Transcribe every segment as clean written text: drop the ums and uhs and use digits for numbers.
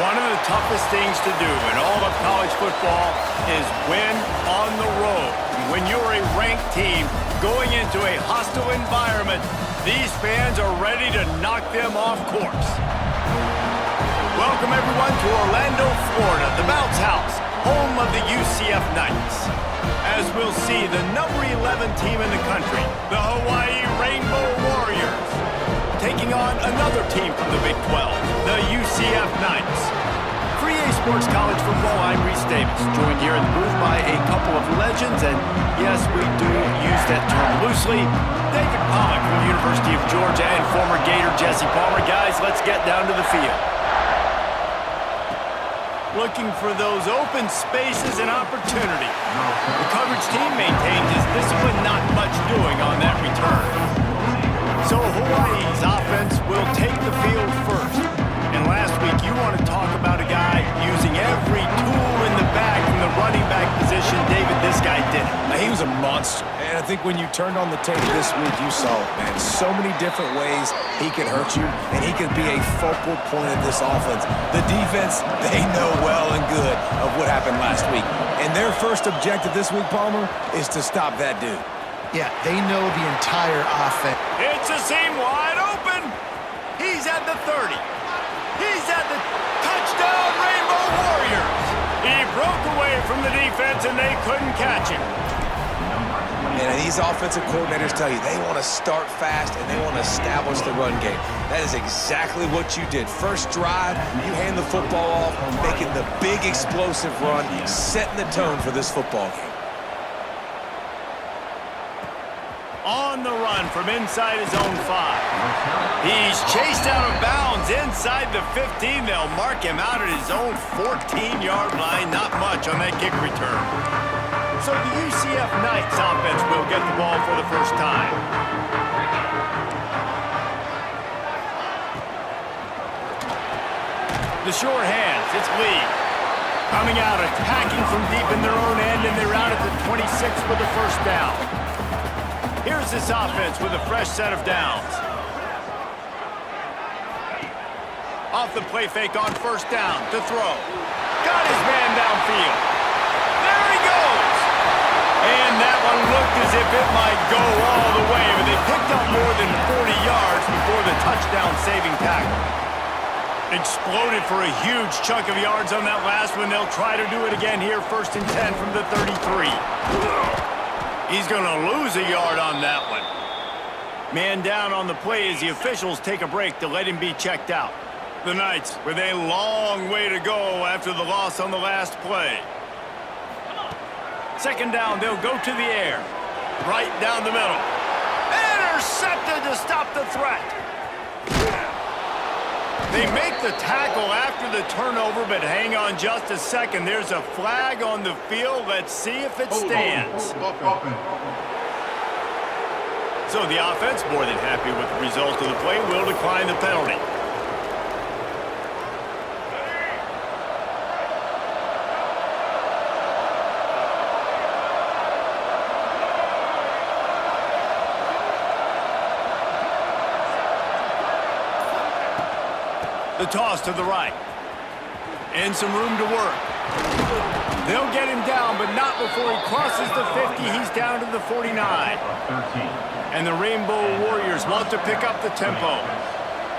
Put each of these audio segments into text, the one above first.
One of the toughest things to do in all of college football is win on the road. When you're a ranked team going into a hostile environment, these fans are ready to knock them off course. Welcome everyone to Orlando, Florida, the Bounce House, home of the UCF Knights. As we'll see, the number 11 team in the country, the Hawaii Rainbow Warriors, taking on another team from the Big 12, the UCF Knights. For EA Sports College Football, I'm Reese Davis, joined here in the booth by a couple of legends, and yes, we do use that term loosely. David Pollock from the University of Georgia and former Gator Jesse Palmer. Guys, let's get down to the field. Looking for those open spaces and opportunity. The coverage team maintains his discipline, not much doing on that return. So Hawaii's offense will take the field first. And last week, you want to talk about a guy using every tool in the bag from the running back position. David, this guy did it. He was a monster. And I think when you turned on the tape this week, you saw it, man. So many different ways he could hurt you, and he could be a focal point of this offense. The defense, they know well and good of what happened last week. And their first objective this week, Palmer, is to stop that dude. Yeah, they know the entire offense. It's a seam wide open. He's at the 30. He's at the touchdown, Rainbow Warriors. He broke away from the defense, and they couldn't catch him. And these offensive coordinators tell you they want to start fast and they want to establish the run game. That is exactly what you did. First drive, you hand the football off, making the big explosive run, setting the tone for this football game. On the run from inside his own 5. He's chased out of bounds inside the 15. They'll mark him out at his own 14-yard line. Not much on that kick return. So the UCF Knights offense will get the ball for the first time. The sure hands, it's Lee. Coming out, attacking from deep in their own end, and they're out at the 26 with the first down. Here's this offense with a fresh set of downs. Off the play fake on first down to throw. Got his man downfield. There he goes. And that one looked as if it might go all the way, but they picked up more than 40 yards before the touchdown-saving tackle. Exploded for a huge chunk of yards on that last one. They'll try to do it again here, 1st and 10 from the 33. He's going to lose a yard on that one. Man down on the play as the officials take a break to let him be checked out. The Knights with a long way to go after the loss on the last play. Second down, they'll go to the air. Right down the middle. Intercepted to stop the threat. They make the tackle after the turnover, but hang on just a second. There's a flag on the field. Let's see if it stands. So the offense, more than happy with the result of the play, will decline the penalty. The toss to the right. And some room to work. They'll get him down, but not before he crosses the 50. He's down to the 49. And the Rainbow Warriors want to pick up the tempo.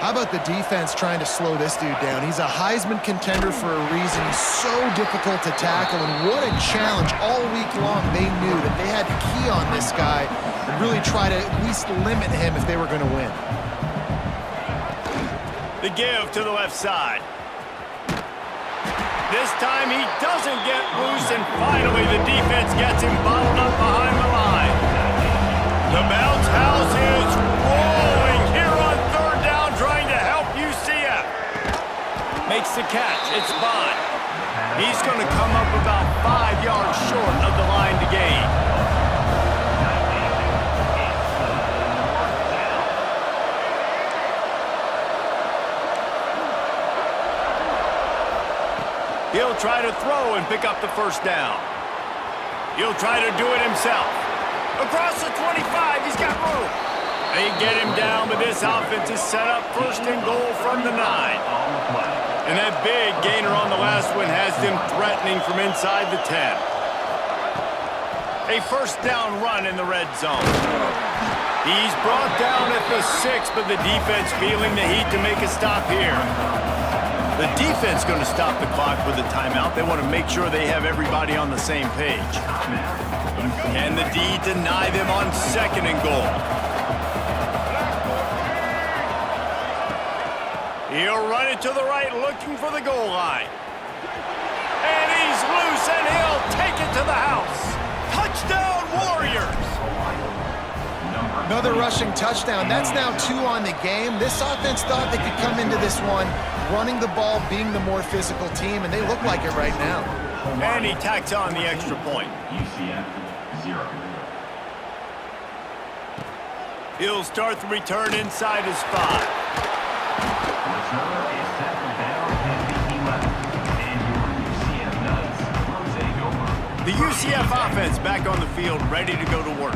How about the defense trying to slow this dude down? He's a Heisman contender for a reason. He's so difficult to tackle, and what a challenge all week long. They knew that they had to key on this guy and really try to at least limit him if they were going to win. The give to the left side. This time he doesn't get loose, and finally the defense gets him bottled up behind the line. The Bounce House is rolling here on 3rd down, trying to help UCF. Makes the catch. It's Bond. He's going to come up about 5 yards short of the line to gain. He'll try to throw and pick up the first down. He'll try to do it himself. Across the 25, he's got room. They get him down, but this offense is set up 1st and goal from the 9. And that big gainer on the last one has them threatening from inside the 10. A first down run in the red zone. He's brought down at the 6, but the defense feeling the heat to make a stop here. The defense going to stop the clock with a timeout. They want to make sure they have everybody on the same page. Can the D deny them on 2nd and goal? He'll run it to the right, looking for the goal line. And he's loose, and he'll take it to the house. Touchdown, Warriors! Another rushing touchdown. That's now 2 on the game. This offense thought they could come into this one running the ball, being the more physical team, and they look like it right now. And he tacks on the extra point. UCF 0. He'll start the return inside his 5. Return is tackled down at the 11. And your UCF Nuts will take over. The UCF offense back on the field, ready to go to work.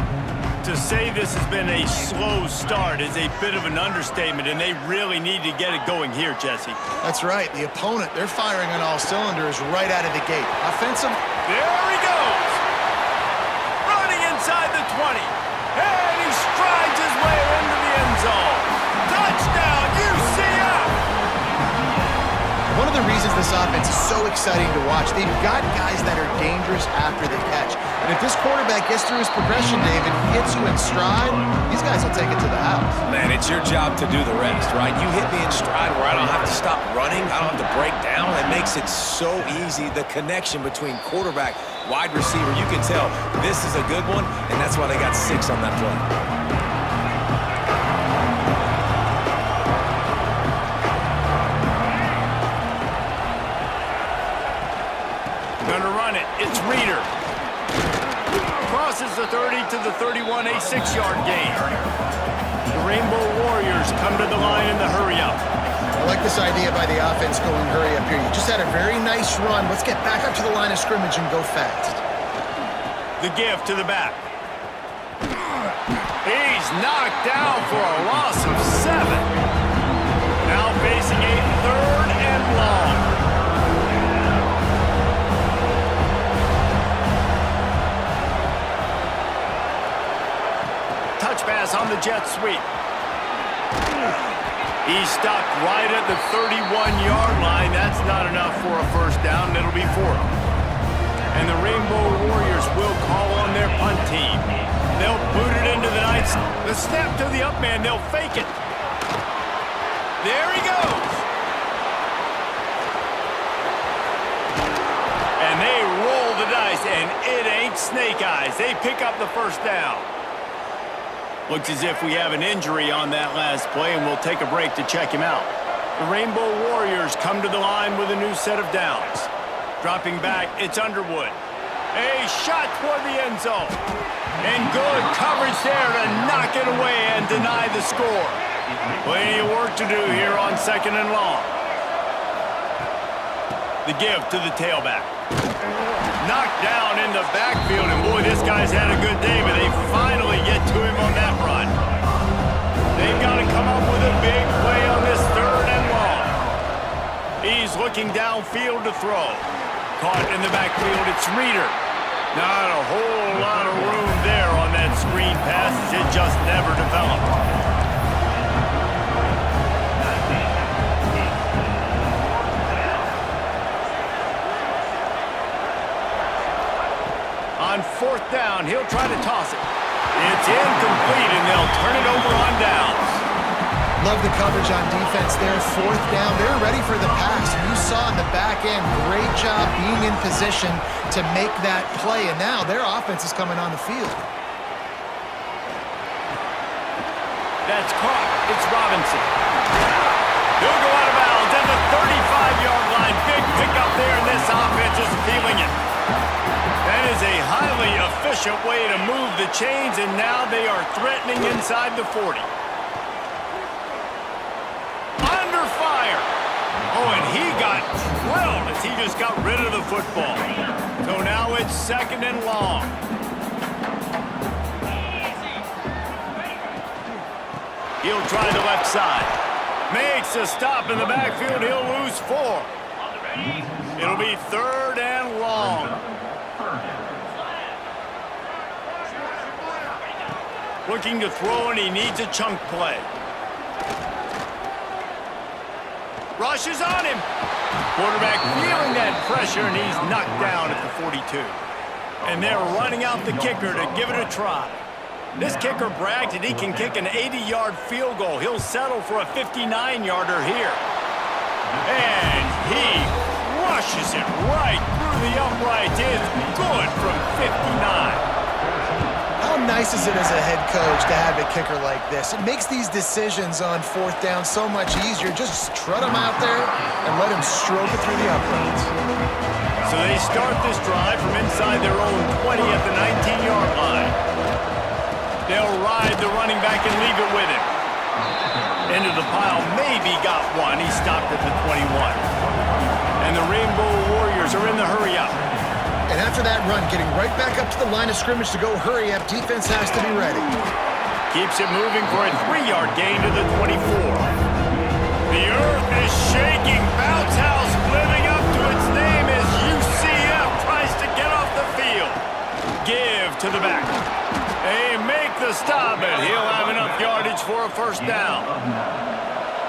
To say this has been a slow start is a bit of an understatement, and they really need to get it going here, Jesse. That's right. The opponent, they're firing on all cylinders right out of the gate. Offensive. There he goes! Running inside the 20. And he strides his way into the end zone. Touchdown, UCF! One of the reasons this offense is so exciting to watch, they've got guys that are dangerous after the catch. And if this quarterback gets through his progression, David, hits you in stride, these guys will take it to the house. Man, it's your job to do the rest, right? You hit me in stride where I don't have to stop running. I don't have to break down. It makes it so easy. The connection between quarterback, wide receiver, you can tell this is a good one, and that's why they got 6 on that play. Gonna run it. It's Reeder. Crosses the 30 to the 31, a 6-yard gain. The Rainbow Warriors come to the line in the hurry-up. I like this idea by the offense going hurry up here. You just had a very nice run. Let's get back up to the line of scrimmage and go fast. The give to the back. He's knocked down for a loss of 7. Now facing a 3rd and long. Touch pass on the jet sweep. He's stopped right at the 31-yard line. That's not enough for a first down. It'll be 4. And the Rainbow Warriors will call on their punt team. They'll boot it into the night. The snap to the up man. They'll fake it. There he goes. And they roll the dice, and it ain't snake eyes. They pick up the first down. Looks as if we have an injury on that last play, and we'll take a break to check him out. The Rainbow Warriors come to the line with a new set of downs. Dropping back, it's Underwood. A shot toward the end zone. And good coverage there to knock it away and deny the score. Plenty of work to do here on 2nd and long. The give to the tailback. Knocked down in the backfield, and boy, this guy's had a good day, but they finally get to him on that run. They've got to come up with a big play on this 3rd and long. He's looking downfield to throw. Caught in the backfield, it's Reeder. Not a whole lot of room there on that screen pass, as it just never developed. On 4th down, he'll try to toss it. It's incomplete, and they'll turn it over on downs. Love the coverage on defense there. 4th down, they're ready for the pass. You saw in the back end, great job being in position to make that play, and now their offense is coming on the field. That's caught. It's Robinson. He'll go out of bounds at the 35-yard line. Big pickup there, and this offense is feeling it. That is a highly efficient way to move the chains, and now they are threatening inside the 40. Under fire. Oh, and he got drilled as he just got rid of the football. So now it's 2nd and long. He'll try the left side. Makes a stop in the backfield. He'll lose 4. It'll be 3rd and long. Looking to throw, and he needs a chunk play. Rushes on him. Quarterback feeling that pressure, and he's knocked down at the 42. And they're running out the kicker to give it a try. This kicker bragged that he can kick an 80-yard field goal. He'll settle for a 59-yarder here. And he rushes it right through the uprights. It's good from 59. How nice is it as a head coach to have a kicker like this? It makes these decisions on 4th down so much easier. Just trot him out there and let him stroke it through the uprights. So they start this drive from inside their own 20 at the 19-yard line. They'll ride the running back and leave it with him. Into the pile, maybe got one. He stopped at the 21. And the Rainbow Warriors are in the hurry-up. And after that run, getting right back up to the line of scrimmage to go hurry up, defense has to be ready. Keeps it moving for a 3-yard gain to the 24. The earth is shaking. Bounce house living up to its name as UCF tries to get off the field. Give to the back. They make the stop, and he'll have enough yardage for a 1st down.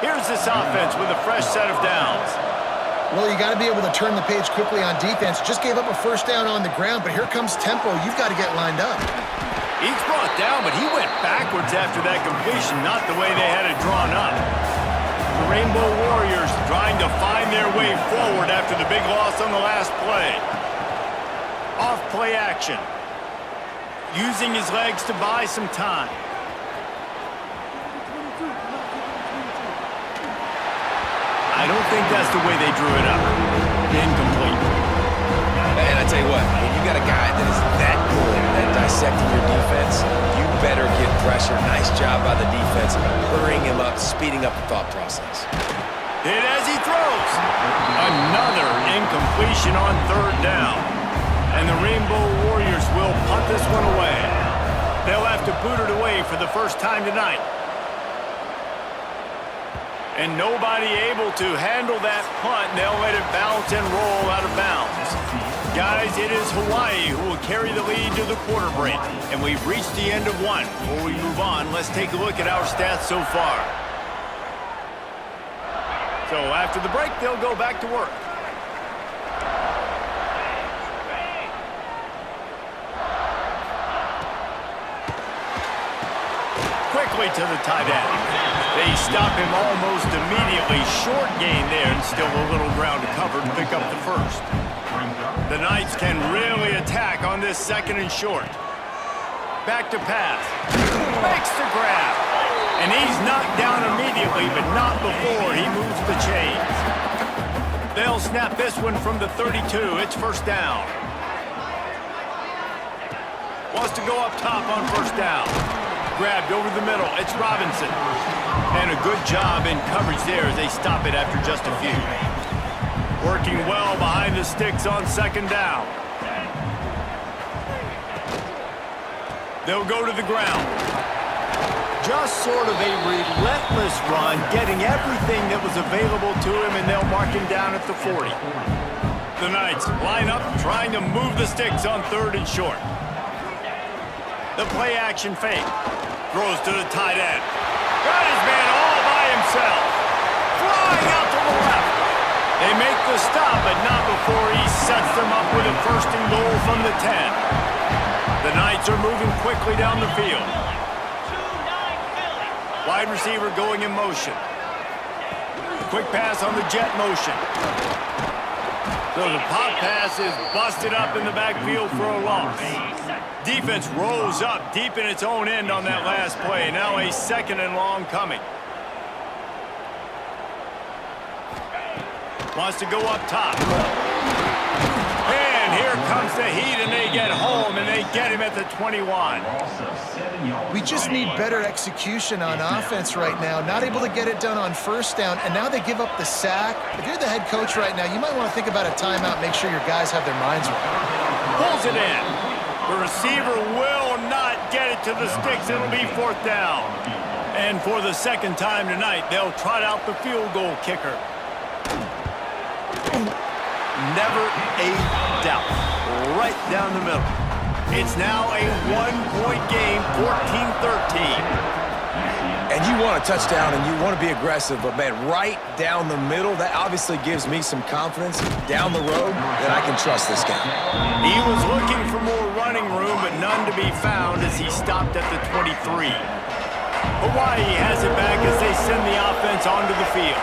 Here's this offense with a fresh set of downs. Well, you got to be able to turn the page quickly on defense. Just gave up a 1st down on the ground, but here comes tempo. You've got to get lined up. He's brought down, but he went backwards after that completion, not the way they had it drawn up. The Rainbow Warriors trying to find their way forward after the big loss on the last play. Off play action. Using his legs to buy some time. I don't think that's the way they drew it up. Incomplete. And I tell you what, when you got a guy that is that good at dissecting your defense, you better get pressure. Nice job by the defense, hurrying him up, speeding up the thought process. Hit as he throws. Another incompletion on 3rd down. And the Rainbow Warriors will punt this one away. They'll have to boot it away for the first time tonight. And nobody able to handle that punt. They'll let it bounce and roll out of bounds. Guys, it is Hawaii who will carry the lead to the quarter break. And we've reached the end of one. Before we move on, let's take a look at our stats so far. So after the break, they'll go back to work. Quickly to the tight end. They stop him almost immediately. Short gain there, and still a little ground to cover to pick up the 1st. The Knights can really attack on this 2nd and short. Back to pass. Makes the grab. And he's knocked down immediately, but not before he moves the chains. They'll snap this one from the 32. It's 1st down. Wants to go up top on 1st down. Grabbed over the middle. It's Robinson. And a good job in coverage there as they stop it after just a few. Working well behind the sticks on 2nd down. They'll go to the ground. Just sort of a relentless run, getting everything that was available to him, and they'll mark him down at the 40. The Knights line up, trying to move the sticks on 3rd and short. The play action fake. Throws to the tight end. Got his man all by himself. Flying out to the left. They make the stop, but not before he sets them up with a 1st and goal from the 10. The Knights are moving quickly down the field. Wide receiver going in motion. Quick pass on the jet motion. So the pop pass is busted up in the backfield for a loss. Defense rose up deep in its own end on that last play. Now a 2nd and long coming. Wants to go up top. And here comes the heat, and they get home, and they get him at the 21. We just need better execution on offense right now. Not able to get it done on 1st down, and now they give up the sack. If you're the head coach right now, you might want to think about a timeout, make sure your guys have their minds right. Pulls it in. The receiver will not get it to the sticks. It'll be 4th down. And for the second time tonight, they'll trot out the field goal kicker. Never a doubt. Right down the middle. It's now a 1-point game, 14-13. And you want a touchdown and you want to be aggressive, but, man, right down the middle, that obviously gives me some confidence down the road that I can trust this guy. He was looking for more running room, but none to be found as he stopped at the 23. Hawaii has it back as they send the offense onto the field.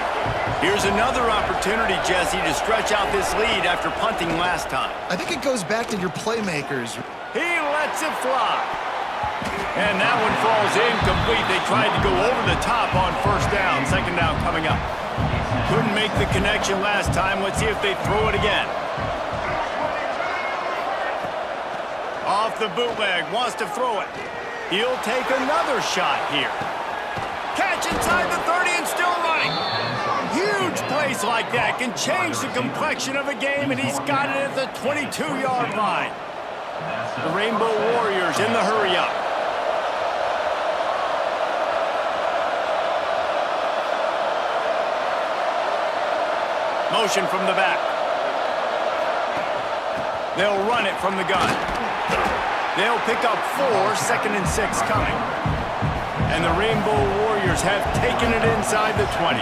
Here's another opportunity, Jesse, to stretch out this lead after punting last time. I think it goes back to your playmakers. He lets it fly. And that one falls incomplete. They tried to go over the top on 1st down. 2nd down coming up. Couldn't make the connection last time. Let's see if they throw it again. Off the bootleg. Wants to throw it. He'll take another shot here. Catch inside the 30 and still running. Huge plays like that can change the complexion of a game, and he's got it at the 22-yard line. The Rainbow Warriors in the hurry-up. Motion from the back. They'll run it from the gun. They'll pick up 4, 2nd and 6 coming. And the Rainbow Warriors have taken it inside the 20.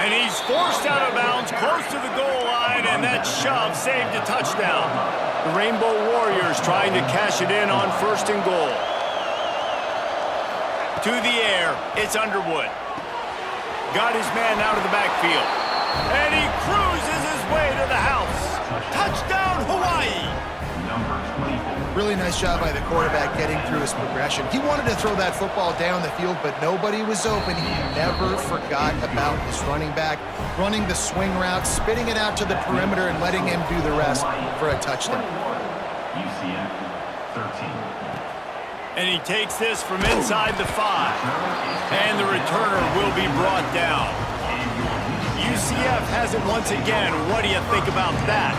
And he's forced out of bounds close to the goal line, and that shove saved a touchdown. The Rainbow Warriors trying to cash it in on 1st and goal. To the air, it's Underwood. Got his man out of the backfield. And he cruises his way to the house. Touchdown, Hawaii! Really nice job by the quarterback getting through his progression. He wanted to throw that football down the field, but nobody was open. He never forgot about his running back, running the swing route, spitting it out to the perimeter, and letting him do the rest for a touchdown. UCF 13. And he takes this from inside the 5. And the returner will be brought down. UCF has it once again. What do you think about that?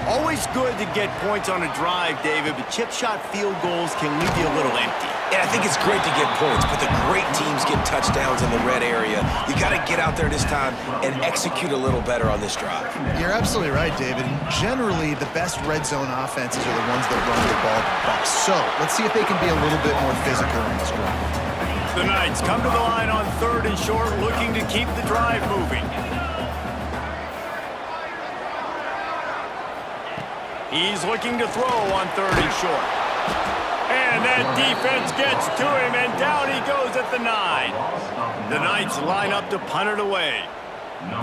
Always good to get points on a drive, David, but chip shot field goals can leave you a little empty. And I think it's great to get points, but the great teams get touchdowns in the red area. You got to get out there this time and execute a little better on this drive. You're absolutely right, David. Generally, the best red zone offenses are the ones that run the ball best. So let's see if they can be a little bit more physical in this drive. The Knights come to the line on 3rd and short, looking to keep the drive moving. He's looking to throw on 3rd and short. And that defense gets to him, and down he goes at the 9. The Knights line up to punt it away.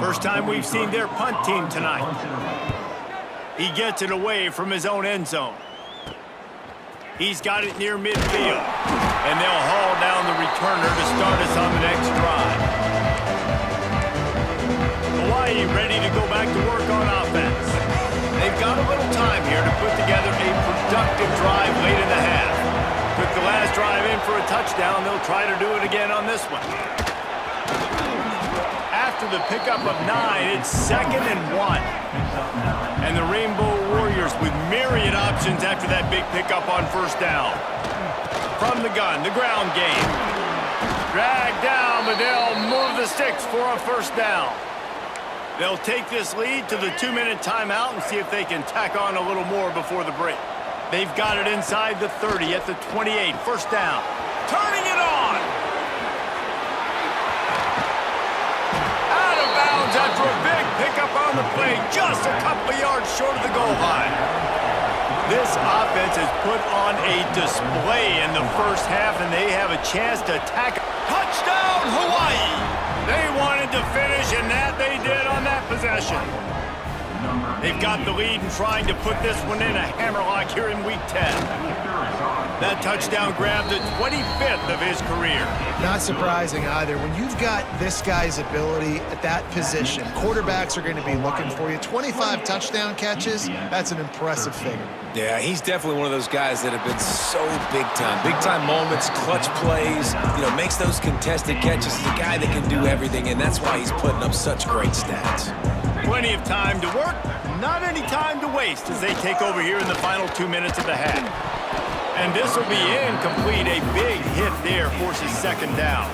First time we've seen their punt team tonight. He gets it away from his own end zone. He's got it near midfield. And they'll haul down the returner to start us on the next drive. Hawaii ready to go back to work on offense. They've got a little time here to put together a productive drive late in the half. Took the last drive in for a touchdown. They'll try to do it again on this one. After the pickup of 9, it's 2nd and 1. And the Rainbow Warriors with myriad options after that big pickup on 1st down. From the gun, the ground game. Dragged down, but they'll move the sticks for a 1st down. They'll take this lead to the 2-minute timeout and see if they can tack on a little more before the break. They've got it inside the 30 at the 28. 1st down. Turning it on. Out of bounds after a big pickup on the play, just a couple of yards short of the goal line. This offense has put on a display in the 1st half, and they have a chance to tack. Touchdown, Hawaii! They wanted to finish, and that they did on that possession. They've got the lead and trying to put this one in a hammerlock here in Week 10. That touchdown grabbed the 25th of his career. Not surprising either. When you've got this guy's ability at that position, quarterbacks are going to be looking for you. 25 touchdown catches, that's an impressive figure. Yeah, he's definitely one of those guys that have been so big time. Big time moments, clutch plays, makes those contested catches. He's a guy that can do everything, and that's why he's putting up such great stats. Plenty of time to work, not any time to waste as they take over here in the final 2 minutes of the half. And this will be incomplete. A big hit there forces second down.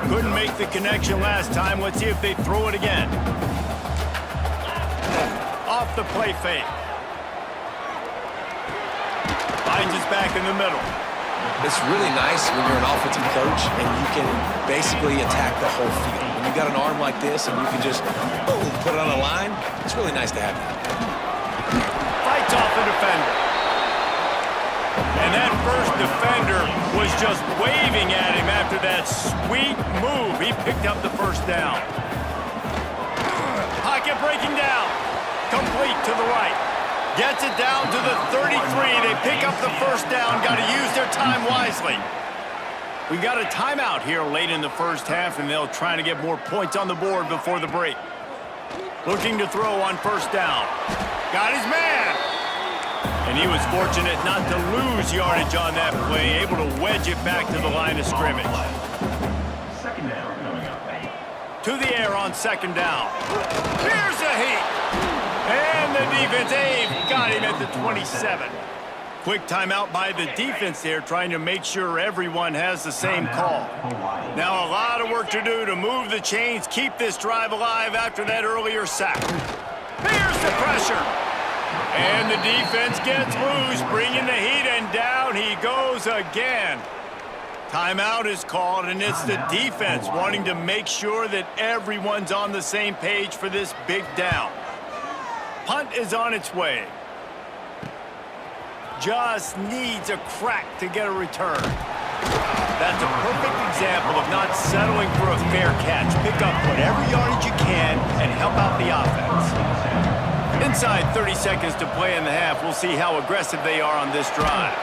Couldn't make the connection last time. Let's see if they throw it again. Off the play fake. Finds us back in the middle. It's really nice when you're an offensive coach and you can basically attack the whole field. When you got an arm like this and you can just, boom, put it on a line, it's really nice to have that. Fights off the defender. And that first defender was just waving at him after that sweet move. He picked up the first down. Pocket breaking down. Complete to the right. Gets it down to the 33. They pick up the first down. Got to use their time wisely. We got a timeout here late in the first half, and they'll try to get more points on the board before the break. Looking to throw on first down. Got his man. And he was fortunate not to lose yardage on that play, able to wedge it back to the line of scrimmage. Second down coming up. To the air on second down. Here's a heat. And the defense, got him at the 27. Quick timeout by the defense there, trying to make sure everyone has the same call. Now a lot of work to do to move the chains, keep this drive alive after that earlier sack. Here's the pressure. And the defense gets loose, bringing the heat, and down he goes again. Timeout is called, and it's the defense wanting to make sure that everyone's on the same page for this big down. Punt is on its way. Just needs a crack to get a return. That's a perfect example of not settling for a fair catch. Pick up whatever yardage you can and help out the offense. Inside 30 seconds to play in the half. We'll see how aggressive they are on this drive.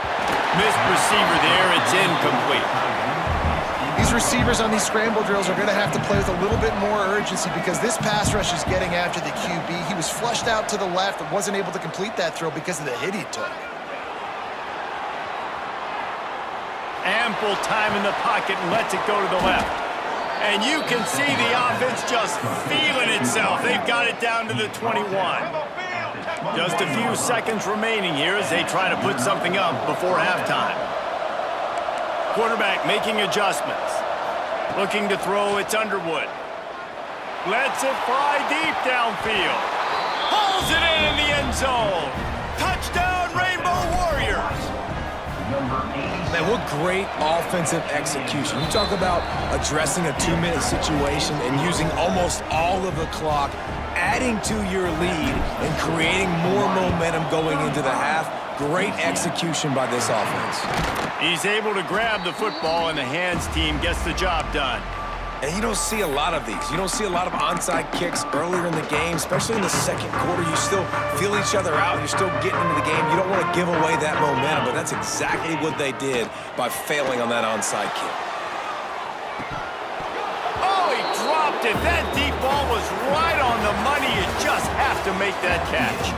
Missed receiver there. It's incomplete. These receivers on these scramble drills are going to have to play with a little bit more urgency because this pass rush is getting after the QB. He was flushed out to the left and wasn't able to complete that throw because of the hit he took. Ample time in the pocket and lets it go to the left. And you can see the offense just feeling itself. They've got it down to the 21. Just a few seconds remaining here as they try to put something up before halftime. Quarterback making adjustments. Looking to throw, it's Underwood. Lets it fly deep downfield. Pulls it in the end zone. Touchdown, Rainbow Warriors. Man, what great offensive execution. You talk about addressing a 2-minute situation and using almost all of the clock, adding to your lead and creating more momentum going into the half. Great execution by this offense. He's able to grab the football, and the hands team gets the job done. And you don't see a lot of these. You don't see a lot of onside kicks earlier in the game, especially in the second quarter. You still feel each other out. You're still getting into the game. You don't want to give away that momentum, but that's exactly what they did by failing on that onside kick. Oh, he dropped it. That deep ball was right on the money. You just have to make that catch.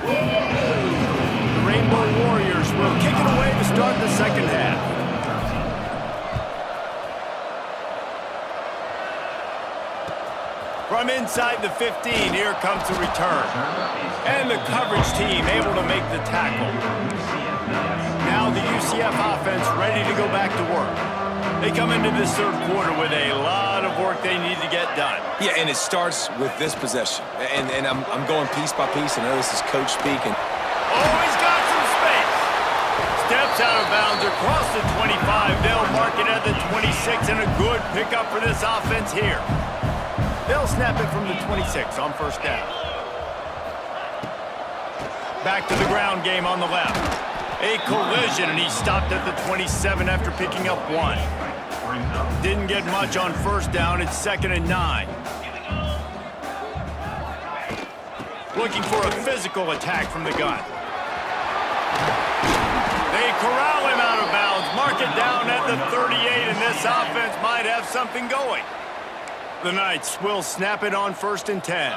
The Rainbow Warriors will kick it away to start the second half. From inside the 15, here comes the return. And the coverage team able to make the tackle. Now the UCF offense ready to go back to work. They come into this third quarter with a lot of work they need to get done. Yeah, and it starts with this possession. And I'm going piece by piece. I know this is coach speaking. Oh, he's got some space. Steps out of bounds across the 25. They'll mark it at the 26, and a good pickup for this offense here. They'll snap it from the 26 on first down. Back to the ground game on the left. A collision, and he stopped at the 27 after picking up one. Didn't get much on first down. It's 2nd and 9. looking for a physical attack from the gun. They corral him out of bounds, mark it down at the 38, and this offense might have something going. The Knights will snap it on 1st and 10.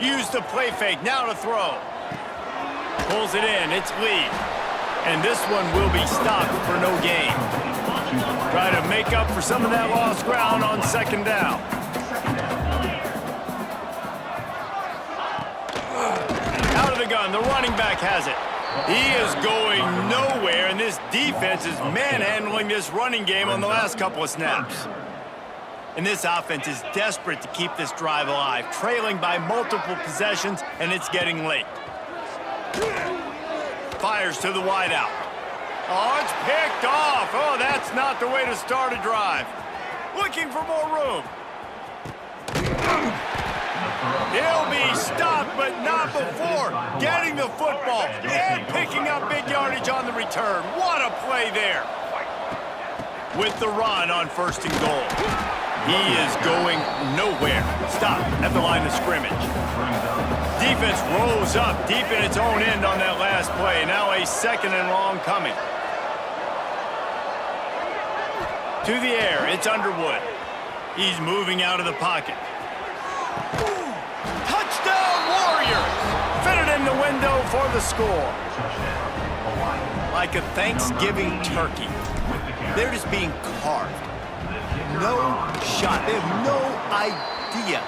Use the play fake, now to throw. Pulls it in, it's Lee. And this one will be stopped for no gain. Try to make up for some of that lost ground on 2nd down. Out of the gun, the running back has it. He is going nowhere, and this defense is manhandling this running game on the last couple of snaps. And this offense is desperate to keep this drive alive, trailing by multiple possessions, and it's getting late. Fires to the wideout. Oh, it's picked off. Oh, that's not the way to start a drive. Looking for more room. He'll be stopped, but not before getting the football and picking up big yardage on the return. What a play there. With the run on 1st and goal. He is going nowhere. Stop at the line of scrimmage. Defense rose up deep in its own end on that last play. Now a 2nd and long coming. To the air, it's Underwood. He's moving out of the pocket. Touchdown Warriors! Fit it in the window for the score. Like a Thanksgiving turkey. They're just being carved. No shot. They have no idea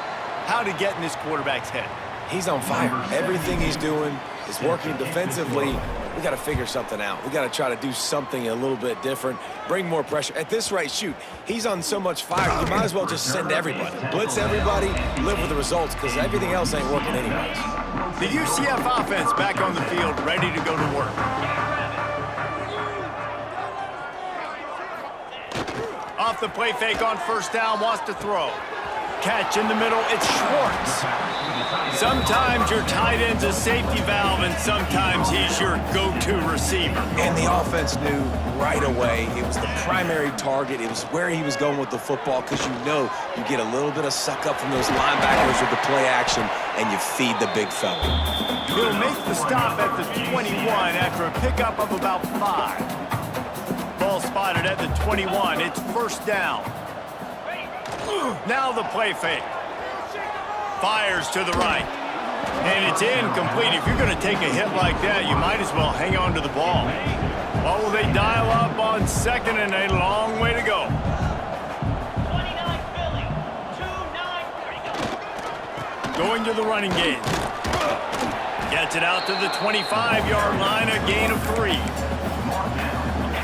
how to get in this quarterback's head. He's on fire. Everything he's doing is working defensively. We got to figure something out. We got to try to do something a little bit different, bring more pressure. At this rate, shoot, he's on so much fire, you might as well just send everybody. Blitz everybody, live with the results, because everything else ain't working anyways. The UCF offense back on the field, ready to go to work. Off the play fake on 1st down, wants to throw. Catch in the middle, it's Schwartz. Sometimes your tight end's a safety valve, and sometimes he's your go-to receiver. And the offense knew right away it was the primary target. It was where he was going with the football, because you know you get a little bit of suck up from those linebackers with the play action, and you feed the big fella. He'll make the stop at the 21 after a pickup of about 5. Ball spotted at the 21. It's 1st down. Now the play fake. Fires to the right. And it's incomplete. If you're going to take a hit like that, you might as well hang on to the ball. What will they dial up on 2nd and a long way to go? 29 Philly, 2-9. Going to the running game. Gets it out to the 25-yard line, a gain of 3.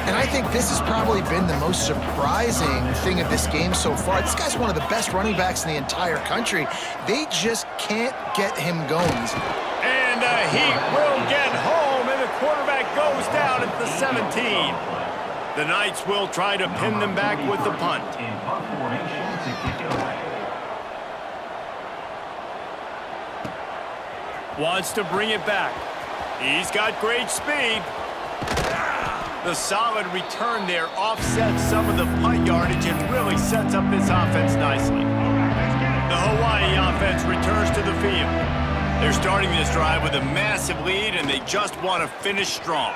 And I think this has probably been the most surprising thing of this game so far. This guy's one of the best running backs in the entire country. They just can't get him going. And he will get home, and the quarterback goes down at the 17. The Knights will try to pin them back with the punt. In punt formation to kick it away. Wants to bring it back. He's got great speed. The solid return there offsets some of the punt yardage and really sets up this offense nicely. The Hawaii offense returns to the field. They're starting this drive with a massive lead, and they just want to finish strong.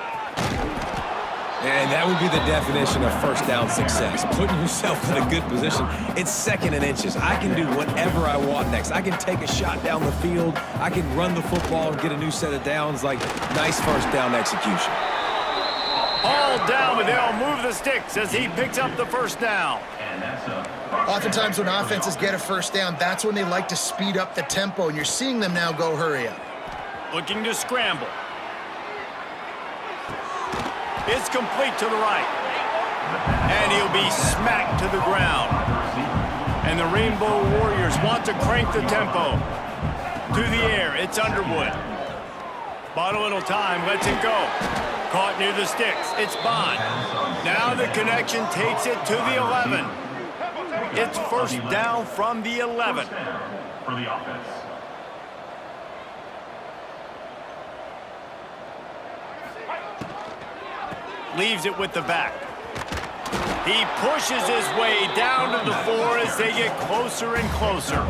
And that would be the definition of 1st down success, putting yourself in a good position. It's 2nd and inches. I can do whatever I want next. I can take a shot down the field. I can run the football and get a new set of downs. Like, nice 1st down execution. All down, but they'll move the sticks as he picks up the 1st down. And that's a Oftentimes when offenses get a 1st down, that's when they like to speed up the tempo, and you're seeing them now go hurry up. Looking to scramble. It's complete to the right. And he'll be smacked to the ground. And the Rainbow Warriors want to crank the tempo. To the air, it's Underwood. Bought a little time, lets it go. Caught near the sticks, it's Bond. Now the connection takes it to the 11. It's 1st down from the 11. for the offense. Leaves it with the back. He pushes his way down to the 4 as they get closer and closer.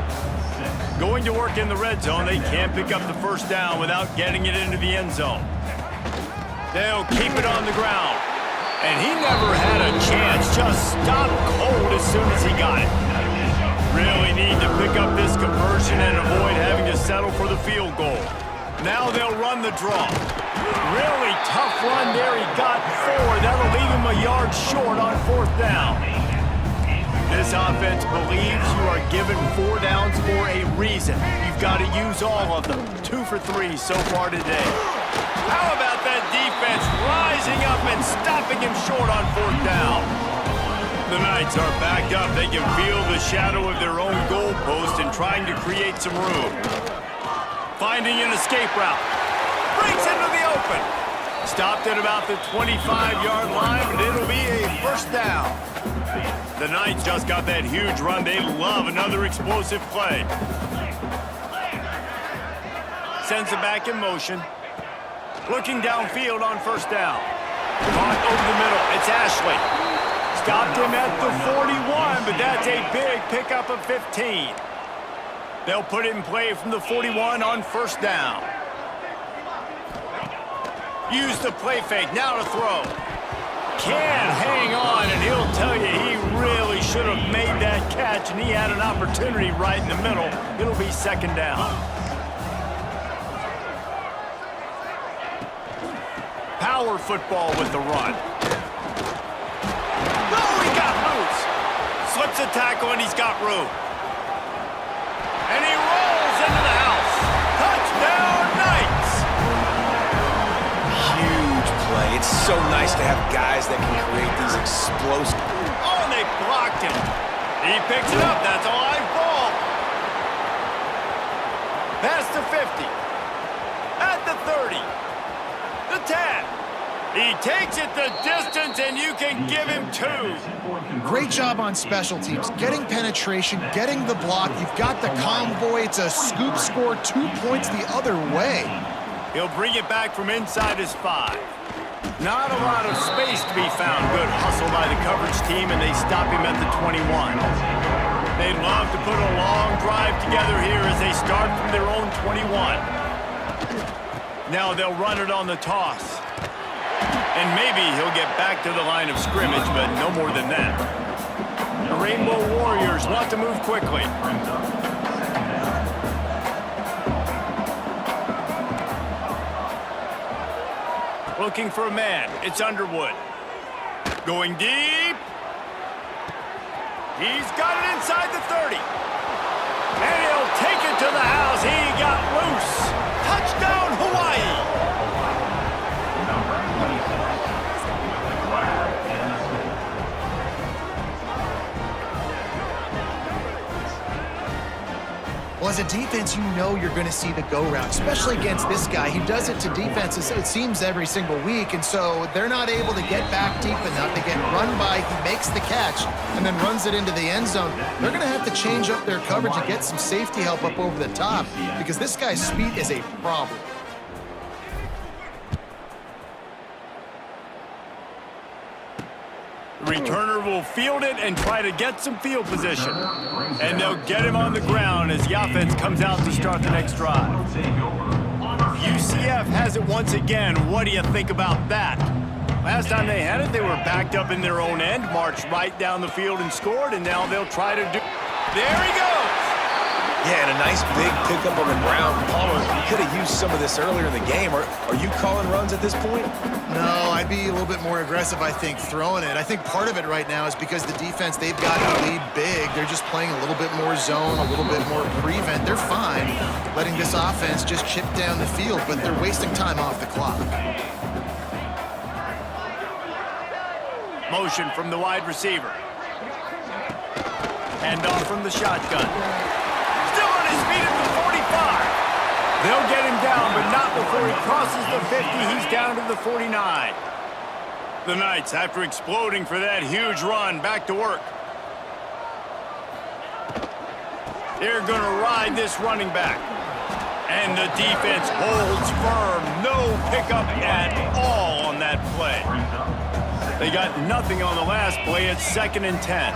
Going to work in the red zone, they can't pick up the first down without getting it into the end zone. They'll keep it on the ground. And he never had a chance, just stopped cold as soon as he got it. Really need to pick up this conversion and avoid having to settle for the field goal. Now they'll run the draw. Really tough run there. He got 4. That'll leave him a yard short on 4th down. This offense believes you are given 4 downs for a reason. You've got to use all of them. 2 for 3 so far today. How about that defense rising up and stopping him short on 4th down? The Knights are backed up. They can feel the shadow of their own goalpost and trying to create some room. Finding an escape route. Breaks into the open. Stopped at about the 25-yard line, but it'll be a first down. The Knights just got that huge run. They love another explosive play. Sends it back in motion. Looking downfield on first down. Caught over the middle. It's Ashley. Stopped him at the 41, but that's a big pickup of 15. They'll put it in play from the 41 on first down. Use the play fake. Now to throw. Can hang on, and he'll tell you he really should have made that catch, and he had an opportunity right in the middle. It'll be second down. Power football with the run. Oh, he got loose. Slips a tackle, and he's got room. And he rolls into the house. Touchdown, Knights! Huge play. It's so nice to have guys that can create these explosive... Oh, and they blocked him. He picks it up. That's a live ball. Past the 50. At the 30. The 10. He takes it the distance, and you can give him 2. Great job on special teams. Getting penetration, getting the block. You've got the convoy. It's a scoop score, 2 points the other way. He'll bring it back from inside his 5. Not a lot of space to be found. Good hustle by the coverage team, and they stop him at the 21. They'd love to put a long drive together here as they start from their own 21. Now they'll run it on the toss. And maybe he'll get back to the line of scrimmage, but no more than that. The Rainbow Warriors want to move quickly. Looking for a man. It's Underwood. Going deep. He's got it inside the 30. And he'll take it to the house. He got loose. Touchdown, Hawaii. Well, as a defense, you know you're going to see the go route, especially against this guy. He does it to defenses, it seems, every single week, and so they're not able to get back deep enough. They get run by, he makes the catch, and then runs it into the end zone. They're going to have to change up their coverage and get some safety help up over the top because this guy's speed is a problem. The returner will field it and try to get some field position. And they'll get him on the ground as the offense comes out to start the next drive. UCF has it once again. What do you think about that? Last time they had it, they were backed up in their own end, marched right down the field and scored, and now they'll try to do... There he goes! Yeah, and a nice big pickup on the ground. Palmer could have used some of this earlier in the game. Are you calling runs at this point? No, I'd be a little bit more aggressive, I think, throwing it. I think part of it right now is because the defense, they've got to lead big. They're just playing a little bit more zone, a little bit more prevent. They're fine letting this offense just chip down the field, but they're wasting time off the clock. Motion from the wide receiver. Handoff from the shotgun. Still on his feet at the 45. They'll get him down, but not before he crosses the 50. He's down to the 49. The Knights, after exploding for that huge run, back to work. They're going to ride this running back. And the defense holds firm. No pickup at all on that play. They got nothing on the last play. It's 2nd and 10.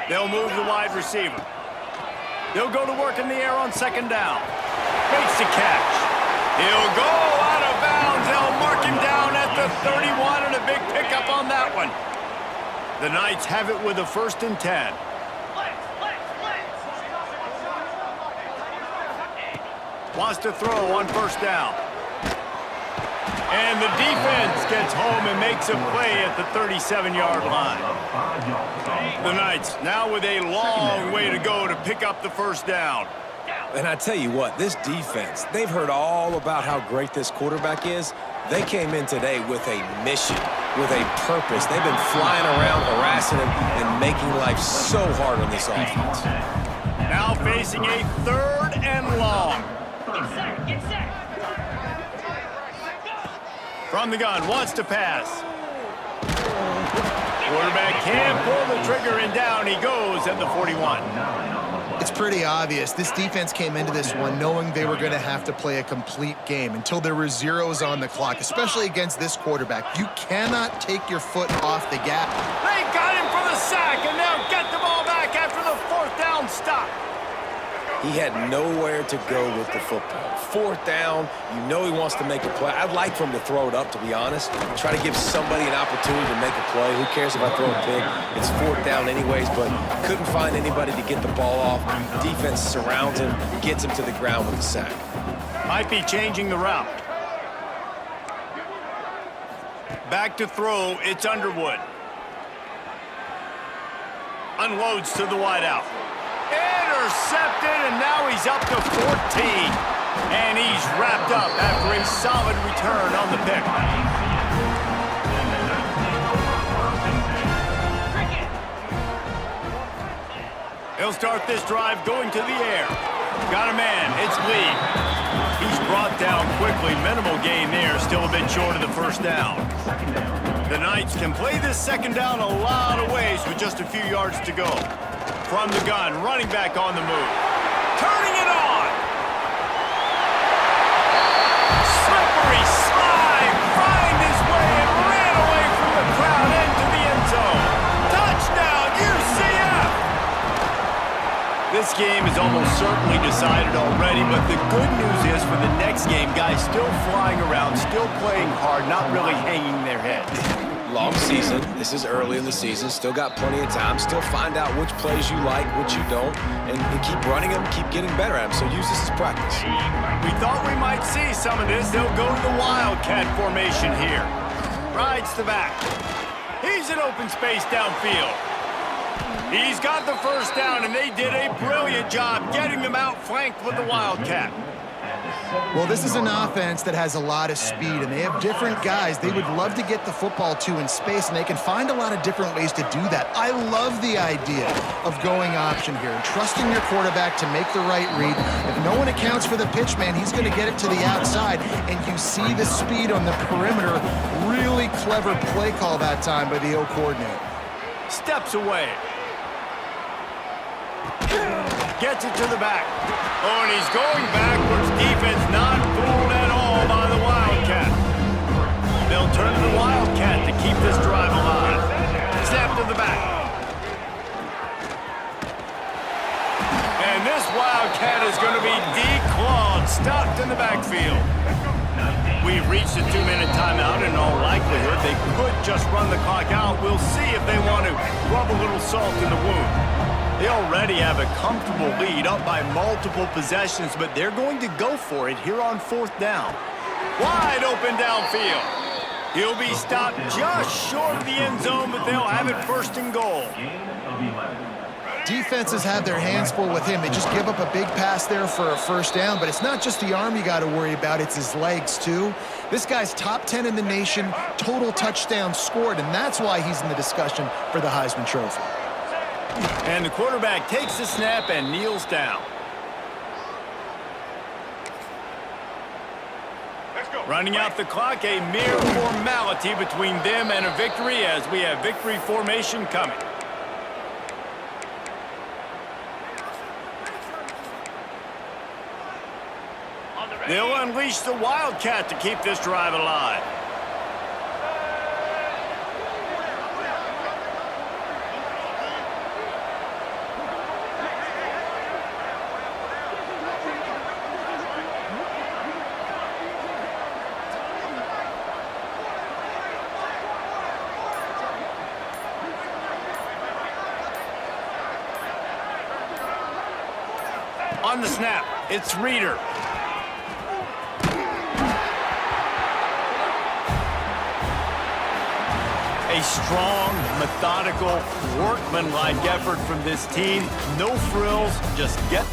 They'll move the wide receiver. They'll go to work in the air on second down. Makes the catch. He'll go out of bounds. They'll mark him down at the 31 and a big pickup on that one. The Knights have it with a 1st and 10. Wants to throw on 1st down. And the defense gets home and makes a play at the 37-yard line. The Knights now with a long way to go to pick up the 1st down. And I tell you what, this defense, they've heard all about how great this quarterback is. They came in today with a mission, with a purpose. They've been flying around, harassing him, and making life so hard on this offense. Now facing a 3rd and long. Get set, get set. From the gun, wants to pass. Quarterback can't pull the trigger, and down he goes at the 41. It's pretty obvious. This defense came into this one knowing they were going to have to play a complete game until there were zeros on the clock, especially against this quarterback. You cannot take your foot off the gas. They got him for the sack, and they'll get the ball back after the 4th down stop. He had nowhere to go with the football. 4th down, you know he wants to make a play. I'd like for him to throw it up, to be honest. Try to give somebody an opportunity to make a play. Who cares if I throw a pick? It's 4th down anyways, but couldn't find anybody to get the ball off. Defense surrounds him, gets him to the ground with the sack. Might be changing the route. Back to throw, it's Underwood. Unloads to the wideout. Intercepted, and now he's up to 14. And he's wrapped up after a solid return on the pick. He'll start this drive going to the air. Got a man, it's Lee. He's brought down quickly. Minimal gain there, still a bit short of the 1st down. The Knights can play this 2nd down a lot of ways with just a few yards to go. From the gun, running back on the move. Turning it on! Slippery slide! Find his way and ran away from the crowd into the end zone. Touchdown, UCF! This game is almost certainly decided already, but the good news is for the next game, guys still flying around, still playing hard, not really hanging their heads. Long season. This is early in the season. Still got plenty of time. Still find out which plays you like, which you don't, and keep running them, keep getting better at them. So use this as practice. We thought we might see some of this. They'll go to the Wildcat formation here. Rides the back. He's in open space downfield. He's got the 1st down, and they did a brilliant job getting them out flanked with the Wildcat. Well, this is an offense that has a lot of speed, and they have different guys they would love to get the football to in space, and they can find a lot of different ways to do that. I love the idea of going option here and trusting your quarterback to make the right read. If no one accounts for the pitch, man, he's going to get it to the outside, and you see the speed on the perimeter. Really clever play call that time by the O coordinator. Steps away. Gets it to the back. Oh, and he's going backwards. Defense not fooled at all by the Wildcat. They'll turn to the Wildcat to keep this drive alive. Snap to the back. And this Wildcat is going to be declawed, stopped in the backfield. We've reached a 2-minute timeout. In all likelihood, they could just run the clock out. We'll see if they want to rub a little salt in the wound. They already have a comfortable lead, up by multiple possessions, but they're going to go for it here on 4th down. Wide open downfield. He'll be stopped just short of the end zone, but they'll have it 1st and goal. Defenses have their hands full with him. They just give up a big pass there for a 1st down, but it's not just the arm you got to worry about, it's his legs too. This guy's top 10 in the nation, total touchdowns scored, and that's why he's in the discussion for the Heisman Trophy. And the quarterback takes the snap and kneels down. Running out the clock, a mere formality between them and a victory as we have victory formation coming. They'll unleash the Wildcat to keep this drive alive. On the snap, it's Reeder. A strong, methodical, workmanlike effort from this team. No frills, just get